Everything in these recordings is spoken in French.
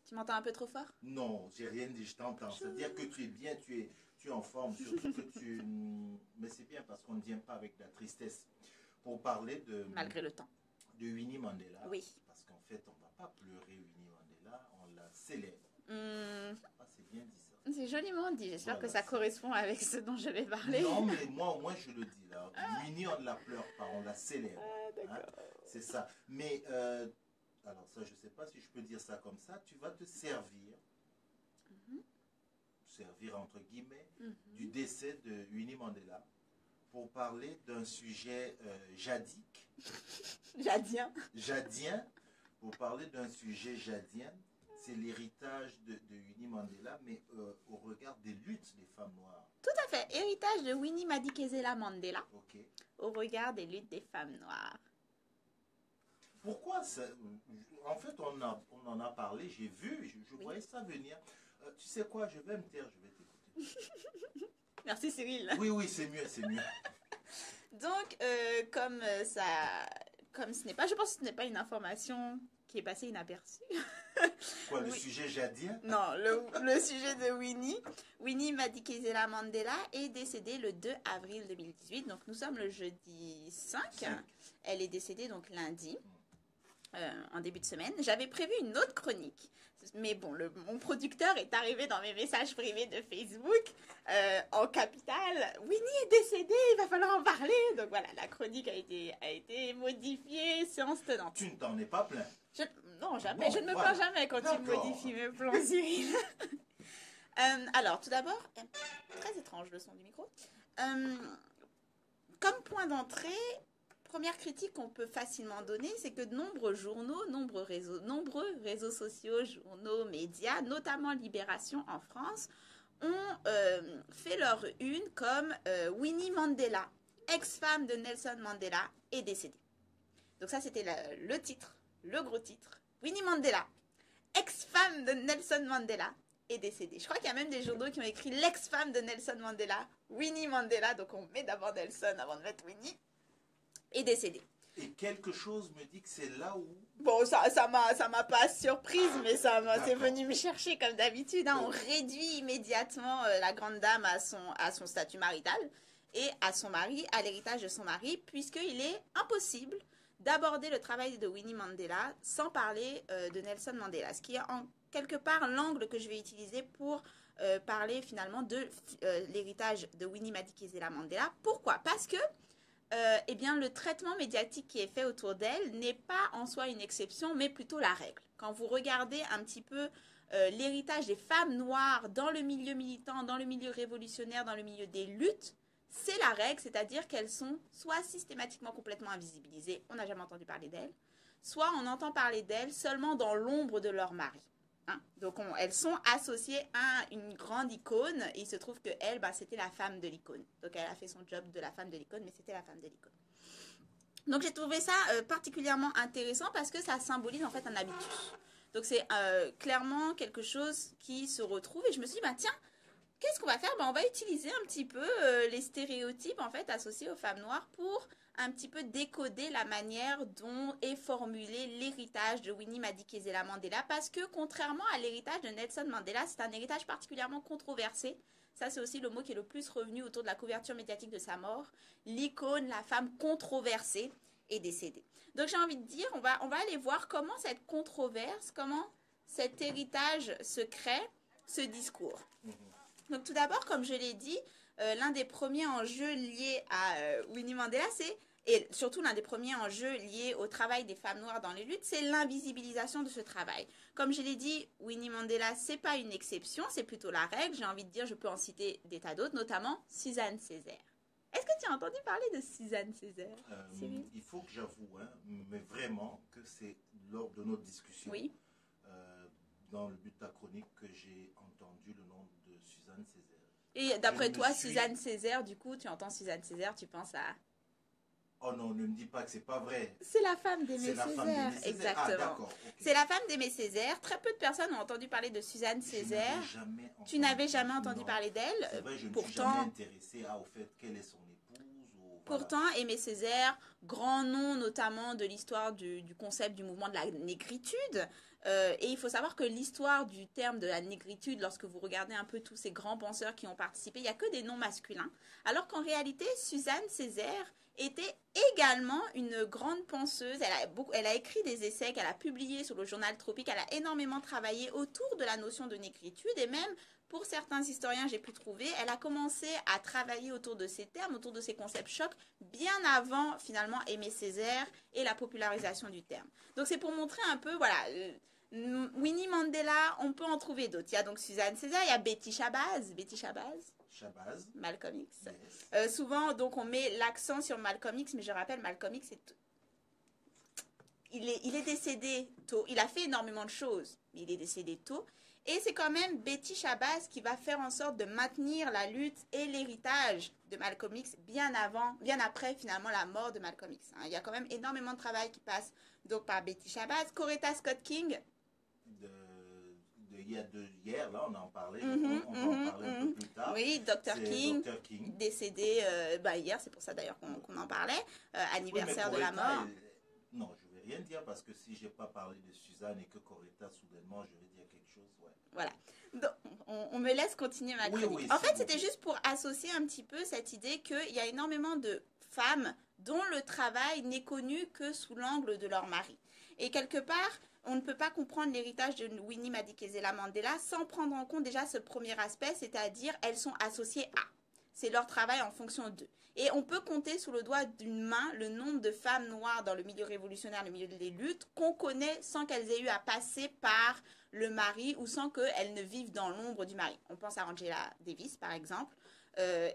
Tu m'entends un peu trop fort? Non, j'ai rien dit, je t'entends. C'est-à-dire que tu es bien, tu es en forme, surtout que tu... Mais c'est bien parce qu'on ne vient pas avec de la tristesse. Pour parler Malgré le temps. de Winnie Mandela, Oui. parce qu'en fait, on ne va pas pleurer Winnie Mandela, on la célèbre. Ah, c'est bien dit ça. C'est joliment dit. J'espère Voilà, que ça correspond avec ce dont je vais parler. Non, mais moi, au moins, je le dis là. Winnie, on ne la pleure pas, on la célèbre. Ah, d'accord. C'est ça. Mais, alors ça, je ne sais pas si je peux dire ça comme ça. Tu vas te servir, servir entre guillemets, du décès de Winnie Mandela pour parler d'un sujet jadique. Jadien. Pour parler d'un sujet jadien. C'est l'héritage de Winnie Mandela, mais au regard des luttes des femmes noires. Tout à fait. Héritage de Winnie Madikizela Mandela. Ok. Au regard des luttes des femmes noires. Pourquoi ça, en fait, on en a parlé, j'ai vu, je voyais ça venir. Tu sais quoi, je vais me taire, je vais t'écouter. Merci Cyril. Oui, c'est mieux, c'est mieux. Donc, comme ce n'est pas, je pense que ce n'est pas une information qui est passée inaperçue. Quoi, le sujet jadien? Non, le sujet de Winnie Madikizela Mandela est décédée le 2 avril 2018. Donc, nous sommes le jeudi 5. Elle est décédée donc lundi. En début de semaine. J'avais prévu une autre chronique. Mais bon, mon producteur est arrivé dans mes messages privés de Facebook en capital. Winnie est décédée, il va falloir en parler. Donc voilà, la chronique a été modifiée, séance tenante. Tu ne t'en es pas plaint? Non, jamais. Bon, je ne me plains jamais quand tu modifies mes plans, Cyril. Alors, tout d'abord, très étrange le son du micro. Comme point d'entrée, première critique qu'on peut facilement donner, c'est que de nombreux journaux, nombreux réseaux sociaux, journaux, médias, notamment Libération en France, ont fait leur une comme Winnie Mandela, ex-femme de Nelson Mandela, est décédée. Donc ça, c'était le titre, le gros titre. Winnie Mandela, ex-femme de Nelson Mandela, est décédée. Je crois qu'il y a même des journaux qui ont écrit l'ex-femme de Nelson Mandela, Winnie Mandela. Donc on met d'abord Nelson avant de mettre Winnie. Est décédée. Et quelque chose me dit que c'est là où... Bon, ça m'a pas surprise, mais c'est venu me chercher comme d'habitude. Hein. On réduit immédiatement la grande dame à son statut marital et à son mari, à l'héritage de son mari, puisqu'il est impossible d'aborder le travail de Winnie Mandela sans parler de Nelson Mandela. Ce qui est en quelque part l'angle que je vais utiliser pour parler finalement de l'héritage de Winnie Madikizela Mandela. Pourquoi? Parce que eh bien, le traitement médiatique qui est fait autour d'elle n'est pas en soi une exception, mais plutôt la règle. Quand vous regardez un petit peu l'héritage des femmes noires dans le milieu militant, dans le milieu révolutionnaire, dans le milieu des luttes, c'est la règle, c'est-à-dire qu'elles sont soit systématiquement complètement invisibilisées, on n'a jamais entendu parler d'elles, soit on entend parler d'elles seulement dans l'ombre de leur mari. Hein? Donc, elles sont associées à une grande icône. Et il se trouve qu'elle, c'était la femme de l'icône. Donc, elle a fait son job de la femme de l'icône, mais c'était la femme de l'icône. Donc, j'ai trouvé ça particulièrement intéressant parce que ça symbolise en fait un habitus. Donc, c'est clairement quelque chose qui se retrouve. Et je me suis dit, tiens, qu'est-ce qu'on va faire? On va utiliser un petit peu les stéréotypes en fait associés aux femmes noires pour un petit peu décoder la manière dont est formulé l'héritage de Winnie Madikizela Mandela, parce que contrairement à l'héritage de Nelson Mandela, c'est un héritage particulièrement controversé. Ça, c'est aussi le mot qui est le plus revenu autour de la couverture médiatique de sa mort. L'icône, la femme controversée, est décédée. Donc j'ai envie de dire, on va aller voir comment cette controverse, comment cet héritage se crée, ce discours. Donc tout d'abord, comme je l'ai dit, l'un des premiers enjeux liés à Winnie Mandela, et surtout l'un des premiers enjeux liés au travail des femmes noires dans les luttes, c'est l'invisibilisation de ce travail. Comme je l'ai dit, Winnie Mandela, c'est pas une exception, c'est plutôt la règle. J'ai envie de dire, je peux en citer des tas d'autres, notamment Suzanne Césaire. Est-ce que tu as entendu parler de Suzanne Césaire, il faut que j'avoue, mais vraiment, que c'est lors de notre discussion, oui. Dans le but de ta chronique, que j'ai entendu le nom de Suzanne Césaire. Et d'après toi, Suzanne Césaire, du coup, tu entends Suzanne Césaire, tu penses à... Oh non, ne me dis pas que c'est pas vrai. C'est la femme d'Aimé Césaire, exactement. Okay. C'est la femme d'Aimé Césaire. Très peu de personnes ont entendu parler de Suzanne Césaire. Tu n'avais jamais entendu parler d'elle. C'est vrai, je ne me suis jamais intéressée au fait quelle est son épouse. Pourtant, Aimé Césaire, grand nom notamment de l'histoire du concept du mouvement de la négritude, Et il faut savoir que l'histoire du terme de la négritude, lorsque vous regardez un peu tous ces grands penseurs qui ont participé, il n'y a que des noms masculins. Alors qu'en réalité, Suzanne Césaire était également une grande penseuse. Elle a écrit des essais qu'elle a publiés sur le journal Tropique. Elle a énormément travaillé autour de la notion de négritude et même pour certains historiens, j'ai pu trouver, elle a commencé à travailler autour de ces termes, autour de ces concepts chocs, bien avant finalement Aimé Césaire et la popularisation du terme. Donc c'est pour montrer un peu, voilà, Winnie Mandela, on peut en trouver d'autres. Il y a donc Suzanne Césaire, il y a Betty Shabazz, Shabazz. Malcolm X. Yes. Souvent, donc, on met l'accent sur Malcolm X, mais je rappelle, Malcolm X, il est décédé tôt. Il a fait énormément de choses, mais il est décédé tôt. Et c'est quand même Betty Shabazz qui va faire en sorte de maintenir la lutte et l'héritage de Malcolm X bien après finalement la mort de Malcolm X. Il y a quand même énormément de travail qui passe donc par Betty Shabazz. Coretta Scott King. Hier, là, on en parlait. On va en parler un peu plus tard. Oui, Dr. King, décédé hier, c'est pour ça d'ailleurs qu'on en parlait, anniversaire de la mort. Non, je ne vais rien dire parce que si je n'ai pas parlé de Suzanne et que Coretta, soudainement, je vais dire quelque chose. Ouais. Voilà. Donc, on me laisse continuer ma chronique. Oui, en fait, c'était juste pour associer un petit peu cette idée qu'il y a énormément de femmes dont le travail n'est connu que sous l'angle de leur mari. Et quelque part, on ne peut pas comprendre l'héritage de Winnie Madikizela Mandela sans prendre en compte déjà ce premier aspect, c'est-à-dire elles sont associées à. C'est leur travail en fonction d'eux. Et on peut compter sous le doigt d'une main le nombre de femmes noires dans le milieu révolutionnaire, le milieu des luttes, qu'on connaît sans qu'elles aient eu à passer par le mari ou sans qu'elles ne vivent dans l'ombre du mari. On pense à Angela Davis, par exemple,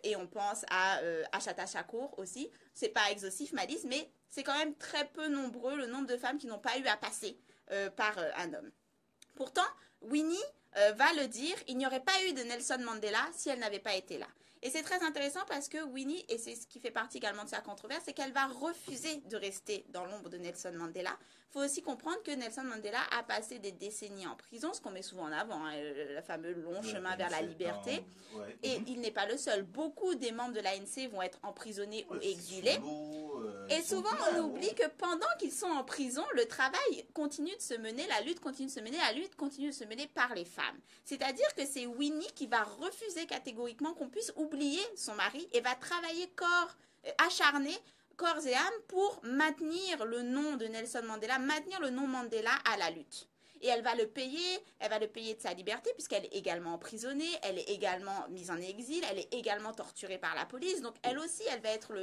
et on pense à Ashata Shakur aussi. C'est pas exhaustif, ma liste, mais c'est quand même très peu nombreux le nombre de femmes qui n'ont pas eu à passer par un homme. Pourtant, Winnie va le dire, il n'y aurait pas eu de Nelson Mandela si elle n'avait pas été là. Et c'est très intéressant parce que Winnie, et c'est ce qui fait partie également de sa controverse, c'est qu'elle va refuser de rester dans l'ombre de Nelson Mandela. Il faut aussi comprendre que Nelson Mandela a passé des décennies en prison, ce qu'on met souvent en avant, hein, le fameux long chemin vers la liberté. Et il n'est pas le seul. Beaucoup des membres de l'ANC vont être emprisonnés ou exilés. Et souvent, on oublie que pendant qu'ils sont en prison, le travail continue de se mener, la lutte continue de se mener, la lutte continue de se mener par les femmes. C'est-à-dire que c'est Winnie qui va refuser catégoriquement qu'on puisse oublier son mari et va travailler acharné, corps et âme, pour maintenir le nom de Nelson Mandela, maintenir le nom Mandela à la lutte. Et elle va le payer de sa liberté puisqu'elle est également emprisonnée, elle est également mise en exil, elle est également torturée par la police. Donc elle aussi, elle va être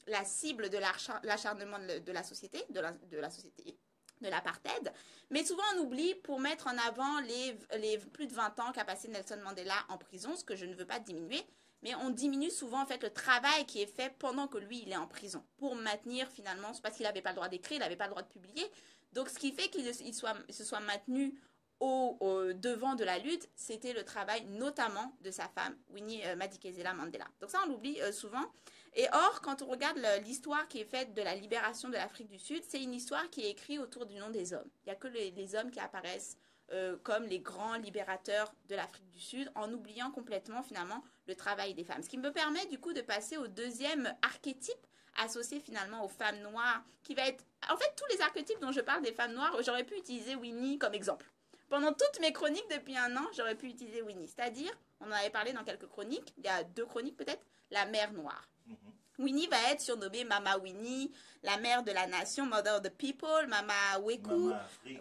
la cible de l'acharnement de la société, de l'apartheid. Mais souvent on oublie pour mettre en avant les plus de 20 ans qu'a passé Nelson Mandela en prison, ce que je ne veux pas diminuer. Mais on diminue souvent en fait le travail qui est fait pendant que lui il est en prison pour maintenir finalement, c'est parce qu'il n'avait pas le droit d'écrire, il n'avait pas le droit de publier. Donc ce qui fait qu'il se soit maintenu au devant de la lutte, c'était le travail notamment de sa femme, Winnie Madikizela Mandela. Donc ça on l'oublie souvent. Et or, quand on regarde l'histoire qui est faite de la libération de l'Afrique du Sud, c'est une histoire qui est écrite autour du nom des hommes. Il n'y a que les hommes qui apparaissent comme les grands libérateurs de l'Afrique du Sud, en oubliant complètement finalement le travail des femmes. Ce qui me permet du coup de passer au deuxième archétype associé finalement aux femmes noires, qui va être... En fait, tous les archétypes dont je parle des femmes noires, j'aurais pu utiliser Winnie comme exemple. Pendant toutes mes chroniques depuis un an, j'aurais pu utiliser Winnie. C'est-à-dire, on en avait parlé dans quelques chroniques, il y a 2 chroniques peut-être, la mère noire. Winnie va être surnommée Mama Winnie, la mère de la nation, Mother of the People, Mama Weku,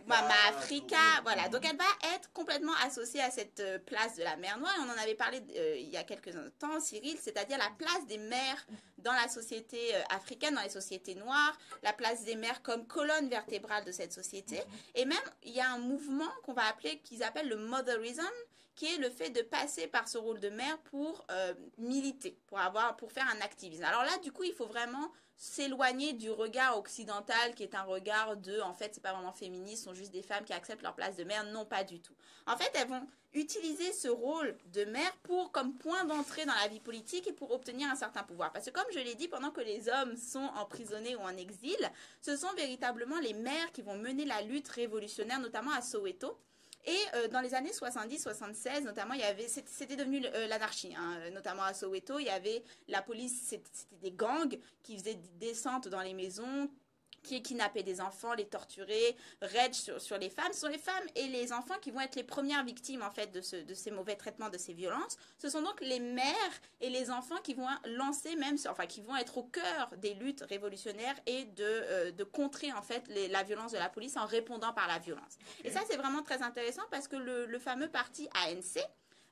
Mama Africa. Voilà, donc elle va être complètement associée à cette place de la mère noire. Et on en avait parlé il y a quelques temps, Cyril, c'est-à-dire la place des mères dans la société africaine, dans les sociétés noires, la place des mères comme colonne vertébrale de cette société. Et même, il y a un mouvement qu'on va appeler, qu'ils appellent le motherism, qui est le fait de passer par ce rôle de mère pour militer, pour faire un activisme. Alors là, du coup, il faut vraiment s'éloigner du regard occidental qui est un regard de, en fait, c'est pas vraiment féministe, ce sont juste des femmes qui acceptent leur place de mère. Non, pas du tout. En fait, elles vont utiliser ce rôle de mère comme point d'entrée dans la vie politique et pour obtenir un certain pouvoir. Parce que comme je l'ai dit, pendant que les hommes sont emprisonnés ou en exil, ce sont véritablement les mères qui vont mener la lutte révolutionnaire, notamment à Soweto. Et dans les années 70-76, notamment, c'était devenu l'anarchie, hein, notamment à Soweto. Il y avait la police, c'était des gangs qui faisaient des descentes dans les maisons qui kidnappaient des enfants, les torturaient, raids sur les femmes. Ce sont les femmes et les enfants qui vont être les premières victimes en fait de ces mauvais traitements, de ces violences. Ce sont donc les mères et les enfants qui vont lancer qui vont être au cœur des luttes révolutionnaires et de contrer en fait la violence de la police en répondant par la violence. Okay. Et ça c'est vraiment très intéressant parce que le fameux parti ANC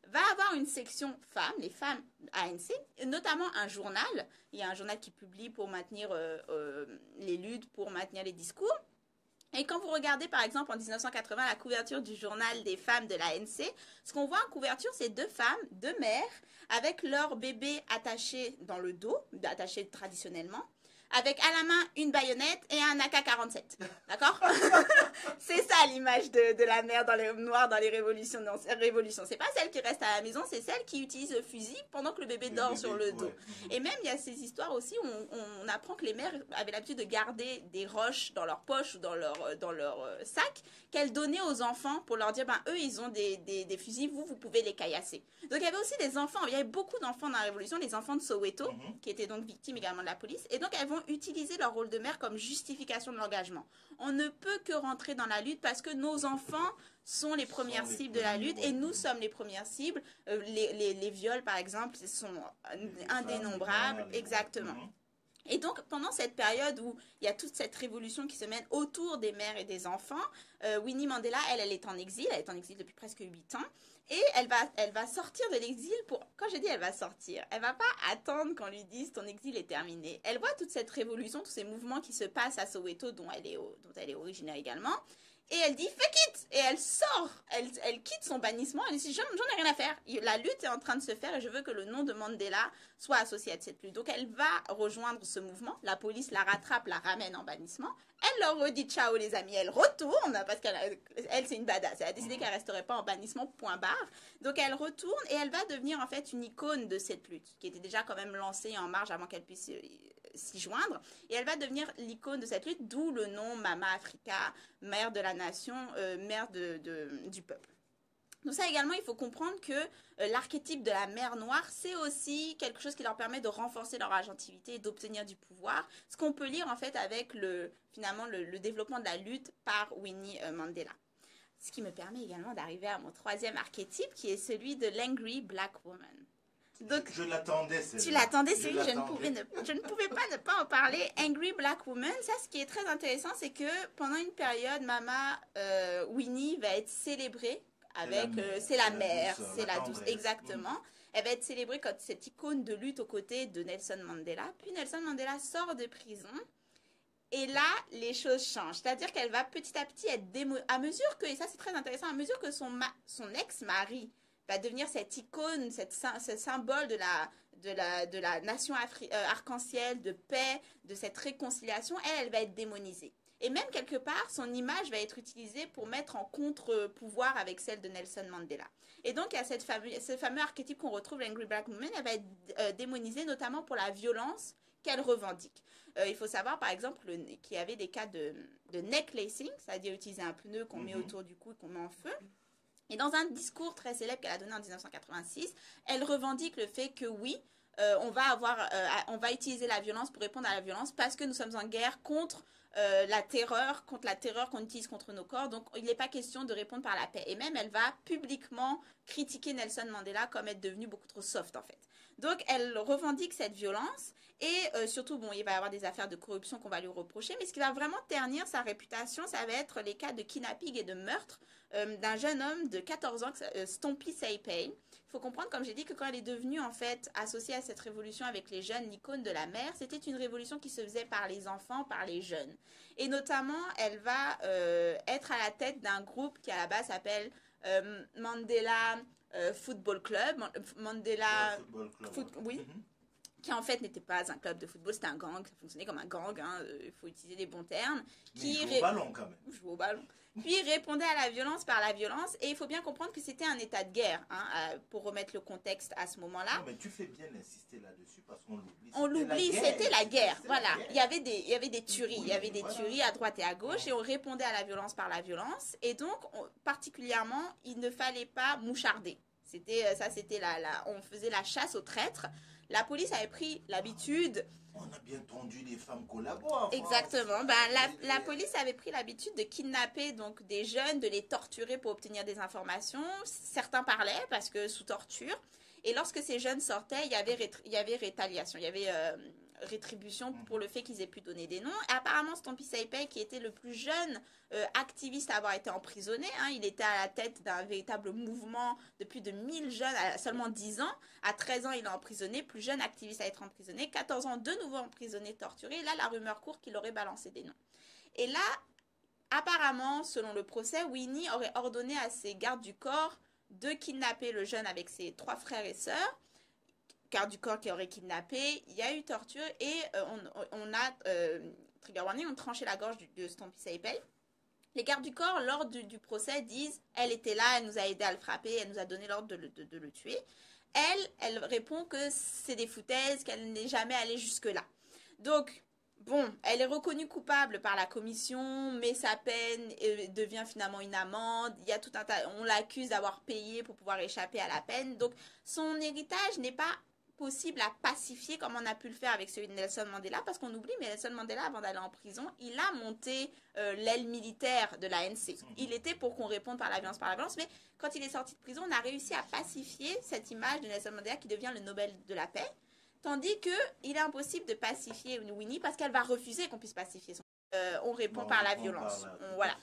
va avoir une section femmes, les femmes ANC, notamment un journal. Il y a un journal qui publie pour maintenir les luttes, pour maintenir les discours. Et quand vous regardez, par exemple, en 1980, la couverture du journal des femmes de l'ANC, ce qu'on voit en couverture, c'est deux femmes, deux mères, avec leur bébé attaché dans le dos, attaché traditionnellement, avec à la main une baïonnette et un AK-47. D'accord? C'est ça l'image de la mère noire dans les révolutions. Non, c'est pas celle qui reste à la maison, c'est celle qui utilise le fusil pendant que le bébé dort sur le dos. Ouais. Et même, il y a ces histoires aussi où on apprend que les mères avaient l'habitude de garder des roches dans leur poche ou dans leur sac qu'elles donnaient aux enfants pour leur dire, eux, ils ont des fusils, vous pouvez les caillasser. Donc, il y avait aussi des enfants, il y avait beaucoup d'enfants dans la révolution, les enfants de Soweto, qui étaient donc victimes également de la police. Et donc, elles vont utiliser leur rôle de mère comme justification de l'engagement. On ne peut que rentrer dans la lutte parce que nos enfants sont les premières cibles de la lutte et nous sommes les premières cibles. Les viols, par exemple, sont indénombrables. Exactement. Et donc, pendant cette période où il y a toute cette révolution qui se mène autour des mères et des enfants, Winnie Mandela, elle est en exil. Elle est en exil depuis presque 8 ans. Et elle va sortir de l'exil quand je dis elle va sortir, elle va pas attendre qu'on lui dise ton exil est terminé. Elle voit toute cette révolution, tous ces mouvements qui se passent à Soweto, dont elle est originaire également. Et elle dit fake it. Et elle sort, elle quitte son bannissement. Elle dit j'en ai rien à faire. La lutte est en train de se faire et je veux que le nom de Mandela soit associé à cette lutte. Donc elle va rejoindre ce mouvement. La police la rattrape, la ramène en bannissement. Elle leur redit ciao les amis. Elle retourne parce qu'elle c'est une badass. Elle a décidé qu'elle resterait pas en bannissement, point barre. Donc elle retourne et elle va devenir en fait une icône de cette lutte qui était déjà quand même lancée en marche avant qu'elle puisse s'y joindre. Et elle va devenir l'icône de cette lutte, d'où le nom Mama Africa, mère de la nation, mère du peuple. Donc ça également, il faut comprendre que l'archétype de la mère noire, c'est aussi quelque chose qui leur permet de renforcer leur agentivité et d'obtenir du pouvoir. Ce qu'on peut lire en fait avec finalement le développement de la lutte par Winnie Mandela. Ce qui me permet également d'arriver à mon troisième archétype qui est celui de l'angry black woman. Donc, je l'attendais. Tu l'attendais, c'est je ne pouvais pas ne pas en parler. Angry Black Woman, ça, ce qui est très intéressant, c'est que pendant une période, Mama Winnie va être célébrée avec, c'est la mère, c'est la douce, exactement. Elle va être célébrée comme cette icône de lutte aux côtés de Nelson Mandela. Puis Nelson Mandela sort de prison. Et là, les choses changent. C'est-à-dire qu'elle va petit à petit être à mesure que, et ça c'est très intéressant, à mesure que son ex-mari va devenir cette icône, ce symbole de la nation arc-en-ciel, de paix, de cette réconciliation, elle va être démonisée. Et même quelque part, son image va être utilisée pour mettre en contre-pouvoir avec celle de Nelson Mandela. Et donc, il y a ce fameux archétype qu'on retrouve, l'Angry Black Woman, elle va être démonisée notamment pour la violence qu'elle revendique. Il faut savoir, par exemple, qu'il y avait des cas de neck lacing, c'est-à-dire utiliser un pneu qu'on met autour du cou et qu'on met en feu. Et dans un discours très célèbre qu'elle a donné en 1986, elle revendique le fait que oui, on va utiliser la violence pour répondre à la violence parce que nous sommes en guerre contre la terreur qu'on utilise contre nos corps. Donc, il n'est pas question de répondre par la paix. Et même, elle va publiquement critiquer Nelson Mandela comme être devenu beaucoup trop soft, en fait. Donc, elle revendique cette violence et surtout, il va y avoir des affaires de corruption qu'on va lui reprocher. Mais ce qui va vraiment ternir sa réputation, ça va être les cas de kidnapping et de meurtre d'un jeune homme de 14 ans, Stompy Seipei. Il faut comprendre, comme j'ai dit, que quand elle est devenue en fait associée à cette révolution avec les jeunes, l'icône de la mère, c'était une révolution qui se faisait par les enfants, par les jeunes. Et notamment, elle va être à la tête d'un groupe qui à la base s'appelle Mandela Football Club. Mandela Football Club. Oui. Qui en fait n'était pas un club de football, c'était un gang, ça fonctionnait comme un gang, il faut utiliser les bons termes. Qui joue au ballon quand même. Joue au ballon. Puis répondait à la violence par la violence, et il faut bien comprendre que c'était un état de guerre, pour remettre le contexte à ce moment-là. Non, mais tu fais bien d'insister là-dessus parce qu'on l'oublie. On l'oublie, c'était la guerre, voilà. Il y avait des tueries, tueries à droite et à gauche, et on répondait à la violence par la violence, et donc particulièrement, il ne fallait pas moucharder. On faisait la chasse aux traîtres. la police avait pris l'habitude. On a bien entendu les femmes collaborent. Exactement. La police avait pris l'habitude de kidnapper donc des jeunes, de les torturer pour obtenir des informations. Certains parlaient parce que sous torture. Et lorsque ces jeunes sortaient, il y avait rétaliation, il y avait rétribution pour le fait qu'ils aient pu donner des noms. Et apparemment, Stompy Seipei, qui était le plus jeune activiste à avoir été emprisonné, hein, il était à la tête d'un véritable mouvement de plus de 1000 jeunes à seulement 10 ans. À 13 ans, il est emprisonné, plus jeune activiste à être emprisonné. 14 ans, de nouveau emprisonné, torturé. Et là, la rumeur court qu'il aurait balancé des noms. Et là, apparemment, selon le procès, Winnie aurait ordonné à ses gardes du corps de kidnapper le jeune avec ses 3 frères et sœurs, gardes du corps qui aurait kidnappé. Il y a eu torture et trigger warning, on tranché la gorge de Stompy Seipei. Les gardes du corps, lors du procès, disent « Elle était là, elle nous a aidé à le frapper, elle nous a donné l'ordre de le tuer. » Elle répond que c'est des foutaises, qu'elle n'est jamais allée jusque-là. Donc, bon, elle est reconnue coupable par la commission, mais sa peine devient finalement une amende. Il y a tout un tas, on l'accuse d'avoir payé pour pouvoir échapper à la peine. Donc, son héritage n'est pas possible à pacifier comme on a pu le faire avec celui de Nelson Mandela, parce qu'on oublie, mais Nelson Mandela, avant d'aller en prison, il a monté l'aile militaire de l'ANC. Il était pour qu'on réponde par la violence, mais quand il est sorti de prison, on a réussi à pacifier cette image de Nelson Mandela qui devient le Nobel de la paix, tandis qu'il est impossible de pacifier Winnie parce qu'elle va refuser qu'on puisse pacifier son... on répond par la violence. Voilà.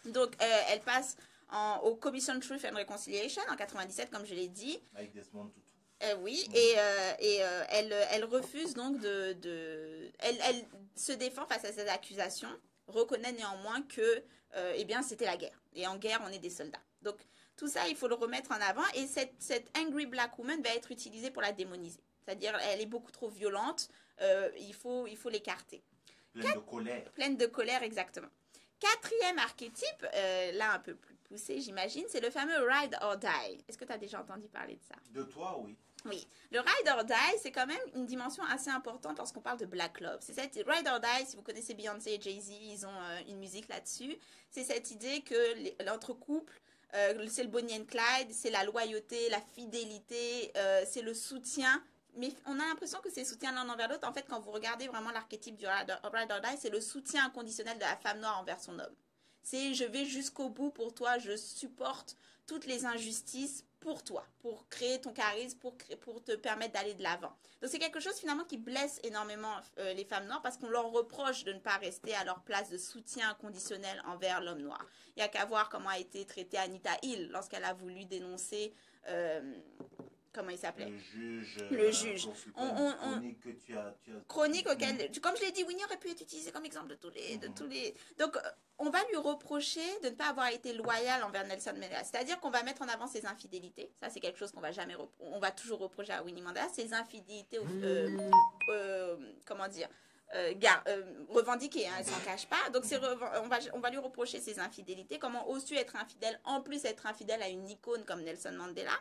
Donc, elle passe au Commission Truth and Reconciliation en 97, comme je l'ai dit. Avec Desmond Tutu. Oui, elle refuse donc elle se défend face à ces accusations, reconnaît néanmoins que eh bien, c'était la guerre. Et en guerre, on est des soldats. Donc, tout ça, il faut le remettre en avant. Et cette Angry Black Woman va être utilisée pour la démoniser. C'est-à-dire, elle est beaucoup trop violente, il faut l'écarter. Pleine de colère. Pleine de colère, exactement. 4e archétype, là un peu plus poussé, j'imagine, c'est le fameux Ride or Die. Est-ce que tu as déjà entendu parler de ça? De toi, oui. Oui, le Ride or Die, c'est quand même une dimension assez importante lorsqu'on parle de Black Love. C'est cette Ride or Die, si vous connaissez Beyoncé et Jay-Z, ils ont une musique là-dessus. C'est cette idée que l'entre couples, c'est le Bonnie and Clyde, c'est la loyauté, la fidélité, c'est le soutien. Mais on a l'impression que c'est soutien l'un envers l'autre. En fait, quand vous regardez vraiment l'archétype du Ride or Die, c'est le soutien inconditionnel de la femme noire envers son homme. C'est je vais jusqu'au bout pour toi, je supporte toutes les injustices pour toi, pour créer ton charisme, pour te permettre d'aller de l'avant. Donc c'est quelque chose finalement qui blesse énormément les femmes noires parce qu'on leur reproche de ne pas rester à leur place de soutien inconditionnel envers l'homme noir. Il n'y a qu'à voir comment a été traitée Anita Hill lorsqu'elle a voulu dénoncer... comment il s'appelait? Le juge. Chronique que tu as... Chronique auquel, comme je l'ai dit, Winnie aurait pu être utilisée comme exemple de tous les... Donc, on va lui reprocher de ne pas avoir été loyal envers Nelson Mandela. C'est-à-dire qu'on va mettre en avant ses infidélités. Ça, c'est quelque chose qu'on va jamais... On va toujours reprocher à Winnie Mandela. Ses infidélités, comment dire revendiquées, hein, elle s'en cache pas. Donc, on va lui reprocher ses infidélités. Comment oses-tu être infidèle, en plus être infidèle à une icône comme Nelson Mandela?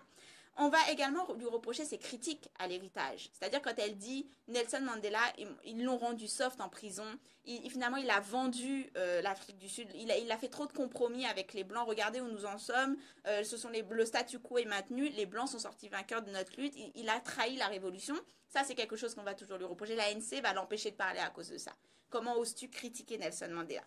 On va également lui reprocher ses critiques à l'héritage. C'est-à-dire quand elle dit Nelson Mandela, ils l'ont rendu soft en prison. Finalement, il a vendu l'Afrique du Sud. Il a fait trop de compromis avec les Blancs. Regardez où nous en sommes. Le statu quo est maintenu. Les Blancs sont sortis vainqueurs de notre lutte. Il a trahi la révolution. Ça, c'est quelque chose qu'on va toujours lui reprocher. L'ANC va l'empêcher de parler à cause de ça. Comment oses-tu critiquer Nelson Mandela?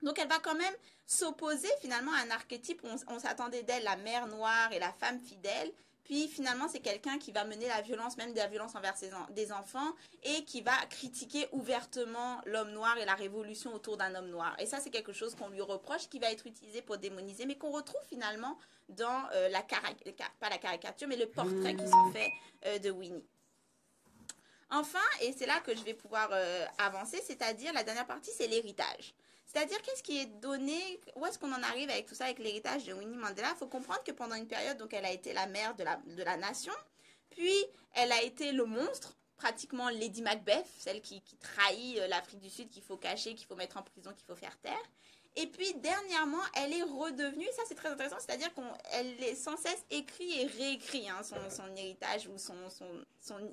Donc, elle va quand même s'opposer finalement à un archétype où on s'attendait d'elle, la mère noire et la femme fidèle. Puis finalement, c'est quelqu'un qui va mener la violence, même de la violence envers des enfants, et qui va critiquer ouvertement l'homme noir et la révolution autour d'un homme noir. Et ça, c'est quelque chose qu'on lui reproche, qui va être utilisé pour démoniser, mais qu'on retrouve finalement dans pas la caricature, mais le portrait qui sont faits de Winnie. Enfin, et c'est là que je vais pouvoir avancer, c'est-à-dire la dernière partie, c'est l'héritage. C'est-à-dire, qu'est-ce qui est donné, où est-ce qu'on en arrive avec tout ça, avec l'héritage de Winnie Mandela? Il faut comprendre que pendant une période, donc, elle a été la mère de la nation, puis elle a été le monstre, pratiquement Lady Macbeth, celle qui trahit l'Afrique du Sud, qu'il faut cacher, qu'il faut mettre en prison, qu'il faut faire taire. Et puis, dernièrement, elle est redevenue, ça c'est très intéressant, c'est-à-dire qu'elle est sans cesse écrit et réécrit hein, son héritage ou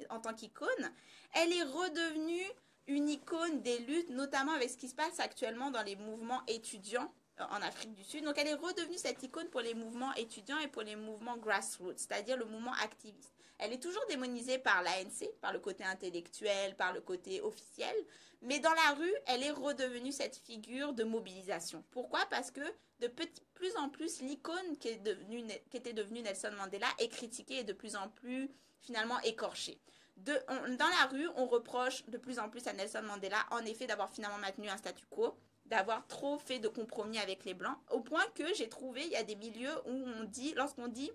en tant qu'icône. Elle est redevenue une icône des luttes, notamment avec ce qui se passe actuellement dans les mouvements étudiants en Afrique du Sud. Donc, elle est redevenue cette icône pour les mouvements étudiants et pour les mouvements grassroots, c'est-à-dire le mouvement activiste. elle est toujours démonisée par l'ANC, par le côté intellectuel, par le côté officiel. Mais dans la rue, elle est redevenue cette figure de mobilisation. Pourquoi? Parce que de plus en plus, l'icône qui était devenue Nelson Mandela est critiquée et de plus en plus finalement écorchée. Dans la rue, on reproche de plus en plus à Nelson Mandela, en effet, d'avoir finalement maintenu un statu quo, d'avoir trop fait de compromis avec les Blancs, au point que j'ai trouvé, il y a des milieux où on dit, lorsqu'on dit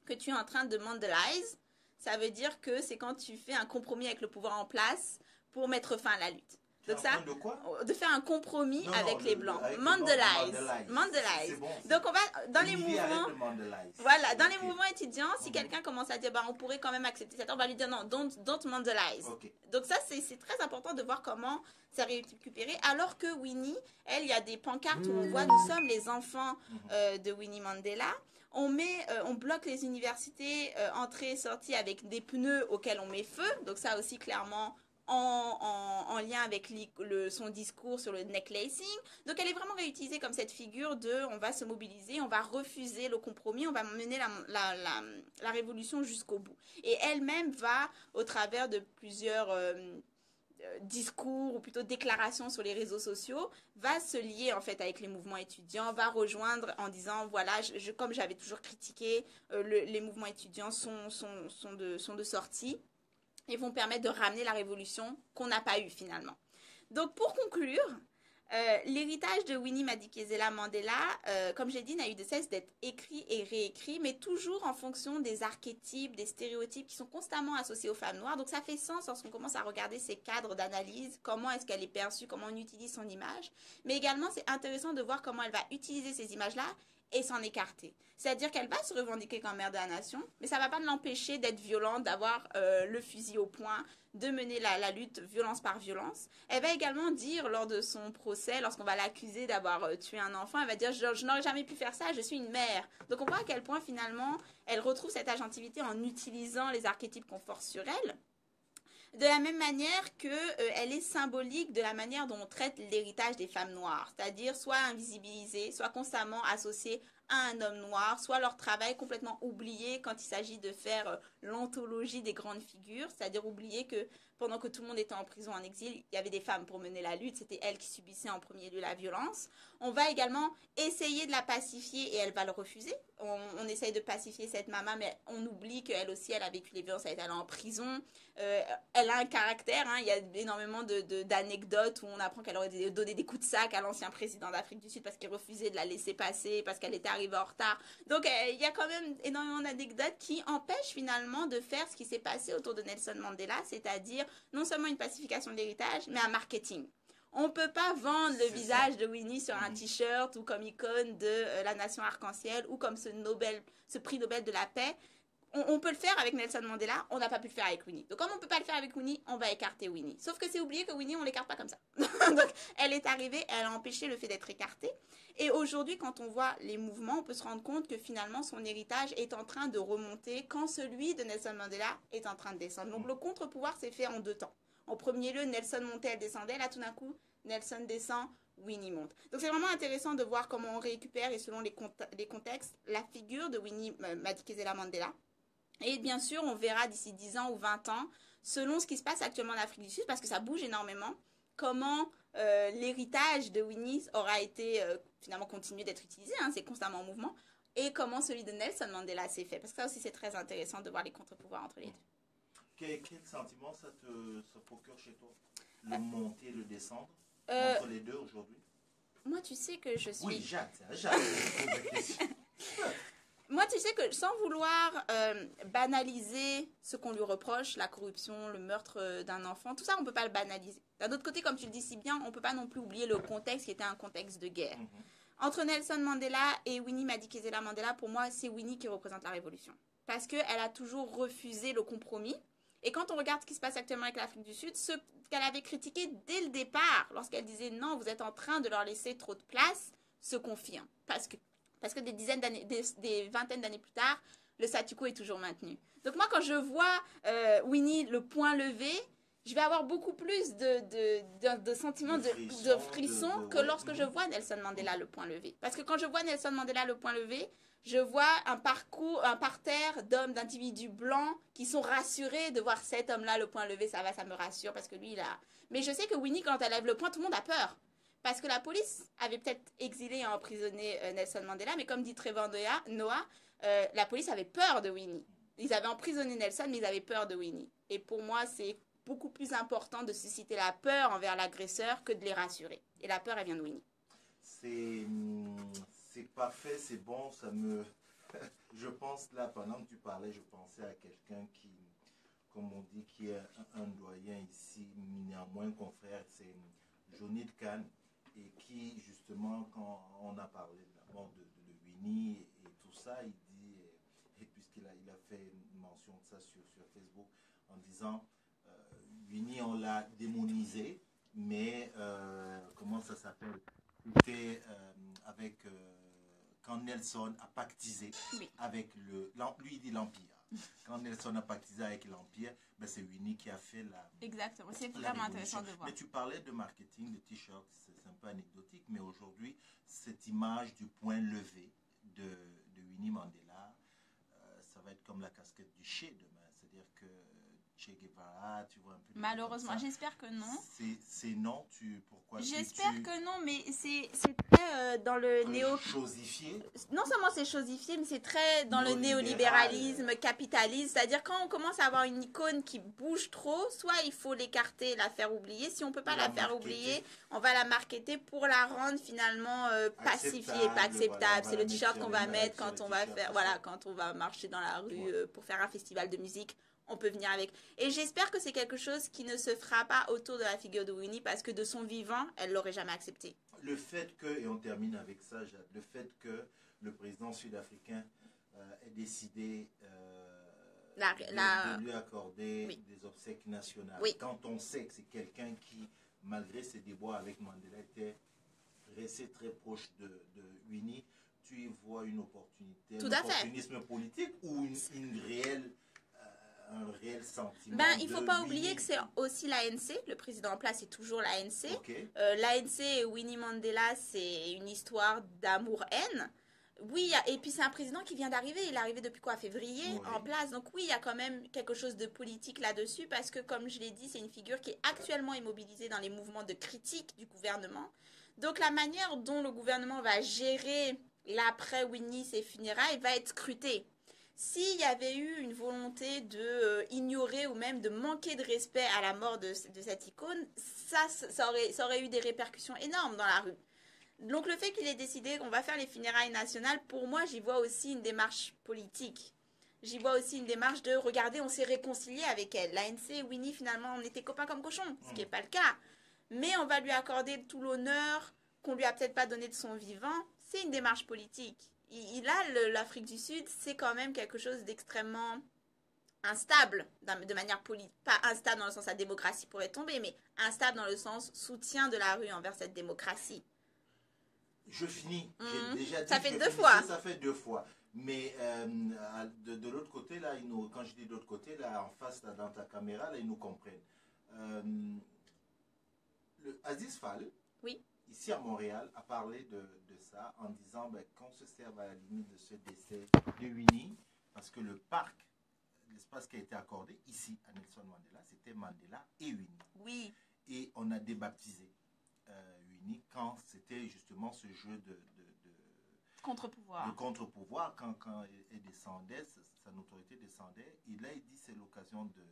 que tu es en train de Mandelize, ça veut dire que c'est quand tu fais un compromis avec le pouvoir en place pour mettre fin à la lutte. Donc ça, de faire un compromis avec les Blancs. Mandelize. Bon, donc on va dans les mouvements. Voilà, dans les mouvements étudiants, si quelqu'un commence à dire bah on pourrait quand même accepter ça, on va lui dire non, don't Mandelize. Donc ça c'est très important de voir comment ça récupéré. Alors que Winnie, elle, il y a des pancartes où on voit nous sommes les enfants de Winnie Mandela. On bloque les universités entrée et sortie avec des pneus auxquels on met feu. Donc ça aussi clairement en lien avec son discours sur le necklacing. Donc elle est vraiment réutilisée comme cette figure de on va se mobiliser, on va refuser le compromis, on va mener la révolution jusqu'au bout. Et elle-même va, au travers de plusieurs discours ou plutôt déclarations sur les réseaux sociaux, va se lier en fait avec les mouvements étudiants, va rejoindre en disant voilà, comme j'avais toujours critiqué, les mouvements étudiants sont de sortie et vont permettre de ramener la révolution qu'on n'a pas eue finalement. Donc pour conclure, l'héritage de Winnie Madikizela Mandela, comme j'ai dit, n'a eu de cesse d'être écrit et réécrit, mais toujours en fonction des archétypes, des stéréotypes qui sont constamment associés aux femmes noires. Donc ça fait sens lorsqu'on commence à regarder ces cadres d'analyse, comment est-ce qu'elle est perçue, comment on utilise son image. Mais également, c'est intéressant de voir comment elle va utiliser ces images-là et s'en écarter. C'est-à-dire qu'elle va se revendiquer comme mère de la nation, mais ça ne va pas l'empêcher d'être violente, d'avoir le fusil au poing, de mener la lutte violence par violence. Elle va également dire lors de son procès, lorsqu'on va l'accuser d'avoir tué un enfant, elle va dire je n'aurais jamais pu faire ça, je suis une mère. Donc on voit à quel point finalement elle retrouve cette agentivité en utilisant les archétypes qu'on force sur elle. De la même manière qu'elle est symbolique de la manière dont on traite l'héritage des femmes noires, c'est-à-dire soit invisibilisées, soit constamment associées à un homme noir, soit leur travail complètement oublié quand il s'agit de faire l'anthologie des grandes figures, c'est-à-dire oublier que pendant que tout le monde était en prison, en exil, il y avait des femmes pour mener la lutte, c'était elles qui subissaient en premier lieu la violence. On va également essayer de la pacifier et elle va le refuser. On essaye de pacifier cette maman, mais on oublie qu'elle aussi, elle a vécu les violences, elle est allée en prison. Elle a un caractère, hein, il y a énormément d'anecdotes où on apprend qu'elle aurait donné des coups de sac à l'ancien président d'Afrique du Sud parce qu'il refusait de la laisser passer, parce qu'elle était arrivée en retard. Donc il y a quand même énormément d'anecdotes qui empêchent finalement de faire ce qui s'est passé autour de Nelson Mandela, c'est-à-dire non seulement une pacification de l'héritage, mais un marketing. On ne peut pas vendre le visage de Winnie sur un t-shirt ou comme icône de la nation arc-en-ciel ou comme ce prix Nobel de la paix. On peut le faire avec Nelson Mandela, on n'a pas pu le faire avec Winnie. Donc comme on ne peut pas le faire avec Winnie, on va écarter Winnie. Sauf que c'est oublié que Winnie, on ne l'écarte pas comme ça. Donc elle est arrivée, elle a empêché le fait d'être écartée. Et aujourd'hui, quand on voit les mouvements, on peut se rendre compte que finalement, son héritage est en train de remonter quand celui de Nelson Mandela est en train de descendre. Donc le contre-pouvoir s'est fait en 2 temps. En premier lieu, Nelson montait, elle descendait. Là, tout d'un coup, Nelson descend, Winnie monte. Donc c'est vraiment intéressant de voir comment on récupère, et selon les contextes, la figure de Winnie Madikizela Mandela. Et bien sûr, on verra d'ici 10 ans ou 20 ans, selon ce qui se passe actuellement en Afrique du Sud, parce que ça bouge énormément, comment l'héritage de Winnie aura été finalement continué d'être utilisé, hein, c'est constamment en mouvement, et comment celui de Nelson Mandela s'est fait. Parce que ça aussi, c'est très intéressant de voir les contre-pouvoirs entre les deux. Quel sentiment ça procure chez toi? Le monter, le descendre entre les deux aujourd'hui? Moi, tu sais que je suis... Oui, Jade. Moi, tu sais que sans vouloir banaliser ce qu'on lui reproche, la corruption, le meurtre d'un enfant, tout ça, on ne peut pas le banaliser. D'un autre côté, comme tu le dis si bien, on ne peut pas non plus oublier le contexte qui était un contexte de guerre. Entre Nelson Mandela et Winnie Madikizela Mandela, pour moi, c'est Winnie qui représente la révolution. Parce qu'elle a toujours refusé le compromis. Et quand on regarde ce qui se passe actuellement avec l'Afrique du Sud, ce qu'elle avait critiqué dès le départ, lorsqu'elle disait non, vous êtes en train de leur laisser trop de place, se confirme. Parce que des vingtaines d'années plus tard, le statu quo est toujours maintenu. Donc moi, quand je vois Winnie le poing levé, je vais avoir beaucoup plus de sentiments de frisson que lorsque je vois Nelson Mandela le poing levé. Parce que quand je vois Nelson Mandela le poing levé, Je vois un parterre d'hommes, d'individus blancs qui sont rassurés de voir cet homme-là le poing levé. Ça va, ça me rassure parce que lui, il a... Mais je sais que Winnie, quand elle lève le poing, tout le monde a peur. Parce que la police avait peut-être exilé et emprisonné Nelson Mandela, mais comme dit Trevor Noah, la police avait peur de Winnie. Ils avaient emprisonné Nelson, mais ils avaient peur de Winnie. Et pour moi, c'est beaucoup plus important de susciter la peur envers l'agresseur que de les rassurer. Et la peur, elle vient de Winnie. C'est parfait, c'est bon, ça me... Je pense là, pendant que tu parlais, je pensais à quelqu'un qui, comme on dit, qui est un doyen ici, néanmoins confrère, c'est Johnny Kahn, et qui, justement, quand on a parlé de la mort de Winnie et tout ça, il dit, et puisqu'il a fait une mention de ça sur Facebook, en disant, Winnie, on l'a démonisé, mais, comment ça s'appelle? C'était avec... quand Nelson a pactisé avec lui il dit l'Empire. Quand Nelson a pactisé avec l'Empire, ben c'est Winnie qui a fait la... Exactement, c'est vraiment intéressant de voir. Mais tu parlais de marketing, de t-shirts, c'est un peu anecdotique, mais aujourd'hui, cette image du point levé de Winnie Mandela, ça va être comme la casquette du Che demain. C'est-à-dire que Che Guevara, tu vois un peu... Malheureusement, j'espère que non. C'est non, pourquoi? J'espère que non, mais c'est très dans le chosifié. Non seulement c'est chosifié, mais c'est très dans le néolibéralisme, capitaliste. C'est-à-dire quand on commence à avoir une icône qui bouge trop, soit il faut l'écarter, la faire oublier. Si on peut pas la faire oublier, on va la marketer pour la rendre finalement pacifiée, pas acceptable. C'est le t-shirt qu'on va mettre quand on va faire, voilà, quand on va marcher dans la rue pour faire un festival de musique. On peut venir avec. Et j'espère que c'est quelque chose qui ne se fera pas autour de la figure de Winnie parce que de son vivant, elle l'aurait jamais accepté. Le fait que, et on termine avec ça, Jade, le fait que le président sud-africain ait décidé de lui accorder des obsèques nationales, quand on sait que c'est quelqu'un qui, malgré ses déboires avec Mandela, était resté très proche de Winnie, tu y vois une opportunité, un opportunisme politique ou une réelle... un réel sentiment. Il ne faut pas oublier que c'est aussi l'ANC. Le président en place est toujours l'ANC. L'ANC et Winnie Mandela, c'est une histoire d'amour-haine. Oui, et puis c'est un président qui vient d'arriver. Il est arrivé depuis quoi? Février en place. Donc oui, il y a quand même quelque chose de politique là-dessus parce que, comme je l'ai dit, c'est une figure qui est actuellement immobilisée dans les mouvements de critique du gouvernement. Donc la manière dont le gouvernement va gérer l'après Winnie, ses funérailles, va être scrutée. S'il y avait eu une volonté de ignorer ou même de manquer de respect à la mort de cette icône, ça aurait eu des répercussions énormes dans la rue. Donc le fait qu'il ait décidé qu'on va faire les funérailles nationales, pour moi, j'y vois aussi une démarche politique. J'y vois aussi une démarche de, regardez, on s'est réconcilié avec elle. L'ANC, Winnie, finalement, on était copains comme cochons, ce qui n'est pas le cas. Mais on va lui accorder tout l'honneur qu'on lui a peut-être pas donné de son vivant. C'est une démarche politique. L'Afrique du Sud, c'est quand même quelque chose d'extrêmement instable, de manière politique. Pas instable dans le sens la démocratie pourrait tomber, mais instable dans le sens soutien de la rue envers cette démocratie. Je finis. J'ai déjà dit ça fait deux fois. Ça fait deux fois. Mais de l'autre côté, là, quand je dis de l'autre côté, là, en face, là, dans ta caméra, là, ils nous comprennent. Aziz Fall, ici à Montréal, a parlé de ça en disant qu'on se serve à la limite de ce décès de Winnie, parce que le parc, l'espace qui a été accordé ici à Nelson Mandela, c'était Mandela et Winnie. Oui. Et on a débaptisé Winnie quand c'était justement ce jeu de contre-pouvoir. De contre-pouvoir, quand elle descendait, sa notoriété descendait. Et là, il dit c'est l'occasion de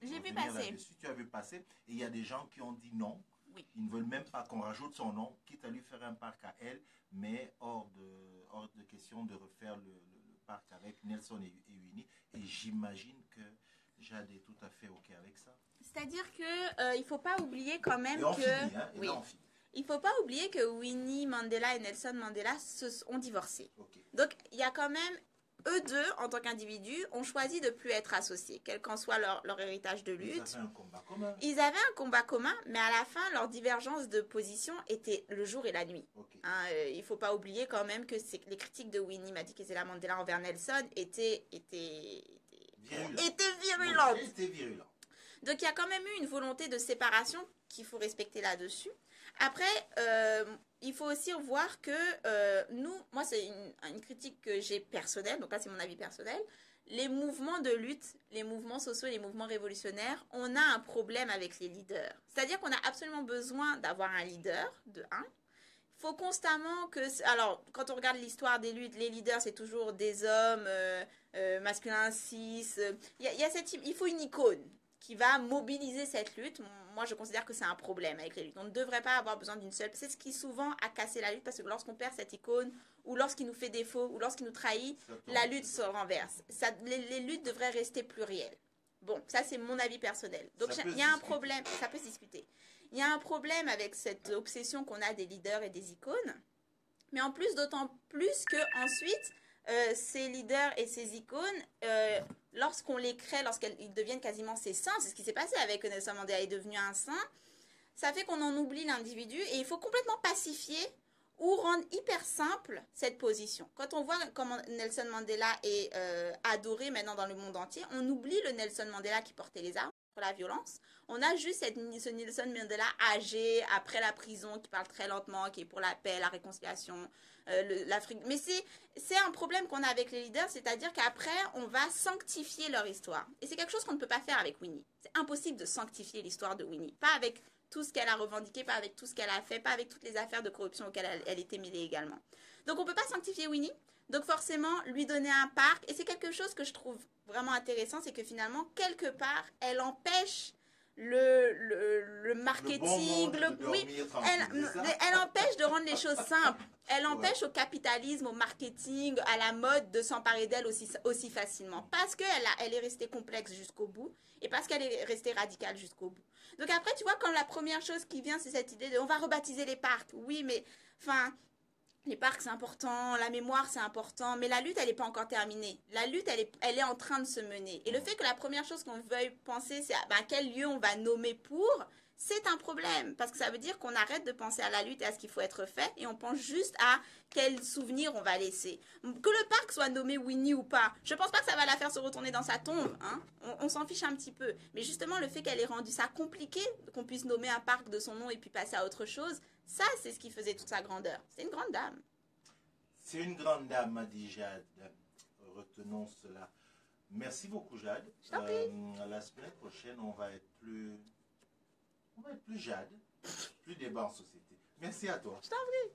j'ai vu passer. Tu as vu passer. Et il y a des gens qui ont dit non. Oui. Ils ne veulent même pas qu'on rajoute son nom, quitte à lui faire un parc à elle, mais hors de question de refaire le parc avec Nelson et Winnie. Et j'imagine que Jade est tout à fait OK avec ça. C'est-à-dire que il ne faut pas oublier quand même que... Finit, hein, et là, on finit. Il ne faut pas oublier que Winnie Mandela et Nelson Mandela ont divorcé. Okay. Donc, il y a quand même, eux deux, en tant qu'individus, ont choisi de ne plus être associés, quel qu'en soit leur héritage de lutte. Ils avaient un combat commun. Ils avaient un combat commun, mais à la fin, leur divergence de position était le jour et la nuit. Okay. Il ne faut pas oublier quand même que les critiques de Winnie Madikizela Mandela envers Nelson étaient virulentes. Donc, il y a quand même eu une volonté de séparation qu'il faut respecter là-dessus. Après, il faut aussi voir que moi c'est une critique que j'ai personnelle, donc là c'est mon avis personnel, les mouvements de lutte, les mouvements sociaux, les mouvements révolutionnaires, on a un problème avec les leaders. C'est-à-dire qu'on a absolument besoin d'avoir un leader, de un. Il faut constamment que... Alors, quand on regarde l'histoire des luttes, les leaders, c'est toujours des hommes masculins, cis. Il faut une icône qui va mobiliser cette lutte. Moi, je considère que c'est un problème avec les luttes. On ne devrait pas avoir besoin d'une seule. C'est ce qui souvent a cassé la lutte, parce que lorsqu'on perd cette icône, ou lorsqu'il nous fait défaut, ou lorsqu'il nous trahit, la lutte se renverse. Les luttes devraient rester plurielles. Bon, ça c'est mon avis personnel. Donc il y a un problème, ça peut se discuter. Il y a un problème avec cette obsession qu'on a des leaders et des icônes, mais en plus, d'autant plus que ensuite, ces leaders et ces icônes, lorsqu'on les crée, lorsqu'ils deviennent quasiment ces saints, c'est ce qui s'est passé avec Nelson Mandela, est devenu un saint, ça fait qu'on en oublie l'individu et il faut complètement pacifier ou rendre hyper simple cette position. Quand on voit comment Nelson Mandela est adoré maintenant dans le monde entier, on oublie le Nelson Mandela qui portait les armes pour la violence. On a juste ce Nelson Mandela âgé, après la prison, qui parle très lentement, qui est pour la paix, la réconciliation, l'Afrique. Mais c'est un problème qu'on a avec les leaders, c'est-à-dire qu'après, on va sanctifier leur histoire. Et c'est quelque chose qu'on ne peut pas faire avec Winnie. C'est impossible de sanctifier l'histoire de Winnie. Pas avec tout ce qu'elle a revendiqué, pas avec tout ce qu'elle a fait, pas avec toutes les affaires de corruption auxquelles elle était mêlée également. Donc on ne peut pas sanctifier Winnie, donc forcément lui donner un parc, et c'est quelque chose que je trouve vraiment intéressant, c'est que finalement, quelque part, elle empêche le marketing, elle empêche de rendre les choses simples. Elle empêche au capitalisme, au marketing, à la mode de s'emparer d'elle aussi facilement. Parce qu'elle est restée complexe jusqu'au bout et parce qu'elle est restée radicale jusqu'au bout. Donc après, tu vois, quand la première chose qui vient, c'est cette idée de on va rebaptiser les parcs. Oui, mais enfin, les parcs, c'est important, la mémoire, c'est important, mais la lutte, elle n'est pas encore terminée. La lutte, elle est en train de se mener. Et le fait que la première chose qu'on veuille penser, c'est à quel lieu on va nommer pour, c'est un problème. Parce que ça veut dire qu'on arrête de penser à la lutte et à ce qu'il faut être fait, et on pense juste à quel souvenir on va laisser. Que le parc soit nommé Winnie ou pas, je pense pas que ça va la faire se retourner dans sa tombe. Hein. On s'en fiche un petit peu. Mais justement, le fait qu'elle ait rendu ça compliqué, qu'on puisse nommer un parc de son nom et puis passer à autre chose, ça, c'est ce qui faisait toute sa grandeur. C'est une grande dame. C'est une grande dame, m'a dit Jade. Retenons cela. Merci beaucoup, Jade. Je t'en prie. La semaine prochaine, on va être plus Jade, plus débat en société. Merci à toi. Je t'en prie.